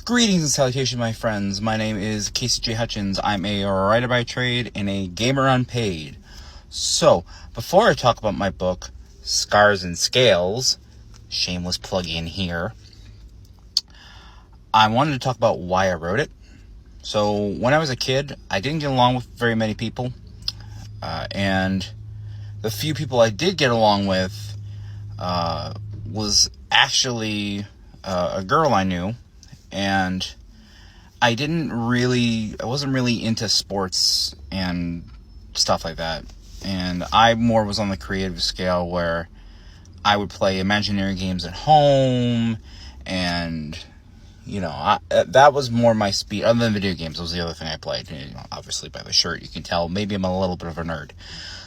Greetings and salutations, my friends. My name is Casey J. Hutchins. I'm a writer by trade and a gamer unpaid. So, before I talk about my book, Scars and Scales, shameless plug-in here, I wanted to talk about why I wrote it. So, when I was a kid, I didn't get along with very many people. And the few people I did get along with was actually a girl I knew. And I wasn't really into sports and stuff like that. And I more was on the creative scale where I would play imaginary games at home. And, that was more my speed. Other than video games, that was the other thing I played. Obviously, by the shirt, you can tell maybe I'm a little bit of a nerd.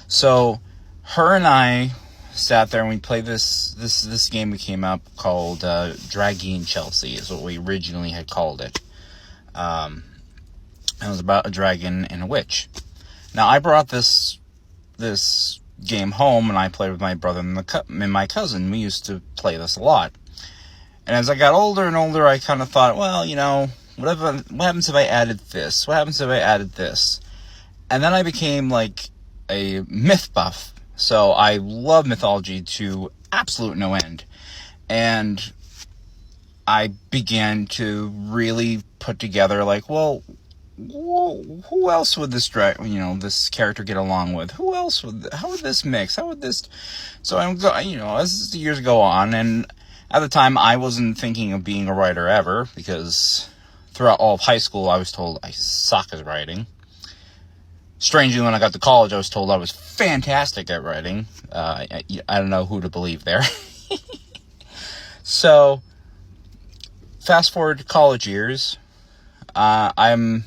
So, her and I sat there and we played this game that came up called Draggy Chelsea is what we originally had called it. It was about a dragon and a witch. Now I brought this game home and I played with my brother and my cousin. We used to play this a lot. And as I got older and older, I kind of thought, well, what happens if I added this? What happens if I added this? And then I became like a myth buff. So I love mythology to absolute no end. And I began to really put together like, well, who else would this this character get along with? How would this mix? How would this? So as the years go on, and at the time I wasn't thinking of being a writer ever, because throughout all of high school I was told I suck at writing. Strangely, when I got to college, I was told I was fantastic at writing. I don't know who to believe there. So, fast forward to college years. I'm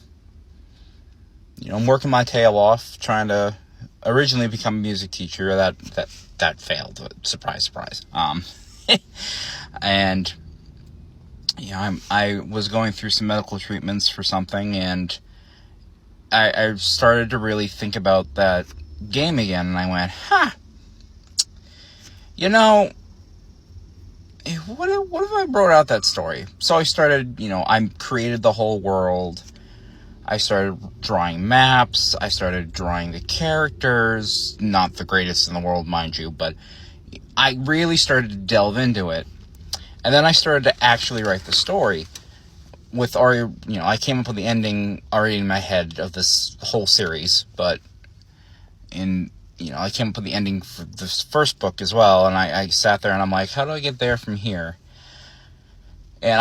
working my tail off, trying to originally become a music teacher. That failed. Surprise, surprise. And I was going through some medical treatments for something, and I started to really think about that game again, and I went, what if I wrote out that story? So I started, I created the whole world. I started drawing maps. I started drawing the characters. Not the greatest in the world, mind you, but I really started to delve into it. And then I started to actually write the story. I came up with the ending already in my head of this whole series, but I came up with the ending for this first book as well, and I sat there and I'm like, how do I get there from here? And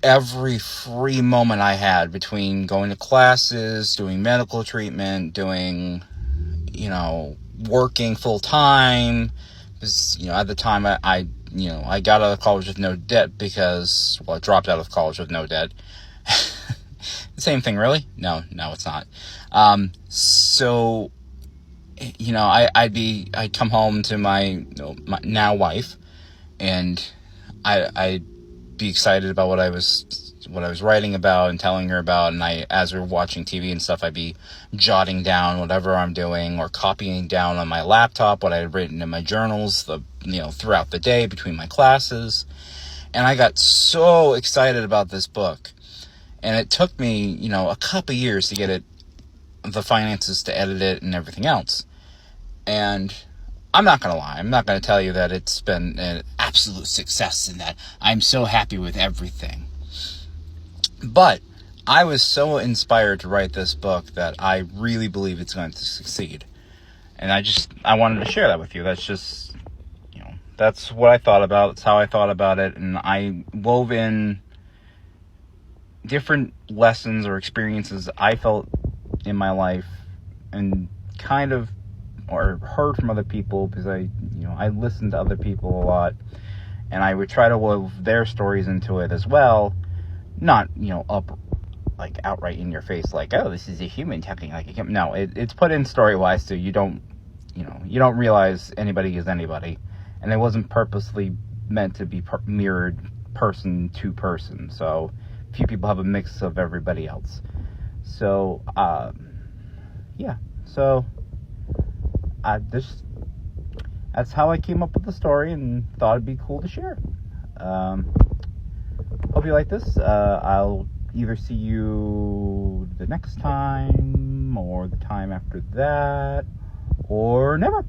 every free moment I had between going to classes, doing medical treatment, doing, working full time, because, at the time I got out of college with no debt because, I dropped out of college with no debt. Same thing, really? No, it's not. So, I'd come home to my now wife, and I'd be excited about what I was writing about and telling her about, and as we were watching TV and stuff, I'd be jotting down whatever I'm doing or copying down on my laptop what I had written in my journals throughout the day between my classes. And I got so excited about this book. And it took me, a couple years to get the finances to edit it and everything else. And I'm not going to lie. I'm not going to tell you that it's been an absolute success and that I'm so happy with everything. But I was so inspired to write this book that I really believe it's going to succeed. And I wanted to share that with you. That's just, that's what I thought about. That's how I thought about it. And I wove in different lessons or experiences I felt in my life and kind of, or heard from other people, because I listened to other people a lot, and I would try to wove their stories into it as well. Not, outright in your face, like, oh, this is a human talking like a human. No, it's put in story-wise, so you don't realize anybody is anybody. And it wasn't purposely meant to be mirrored person to person. So, few people have a mix of everybody else. So, So, that's how I came up with the story and thought it'd be cool to share. hope you like this. I'll either see you the next time, or the time after that, or never.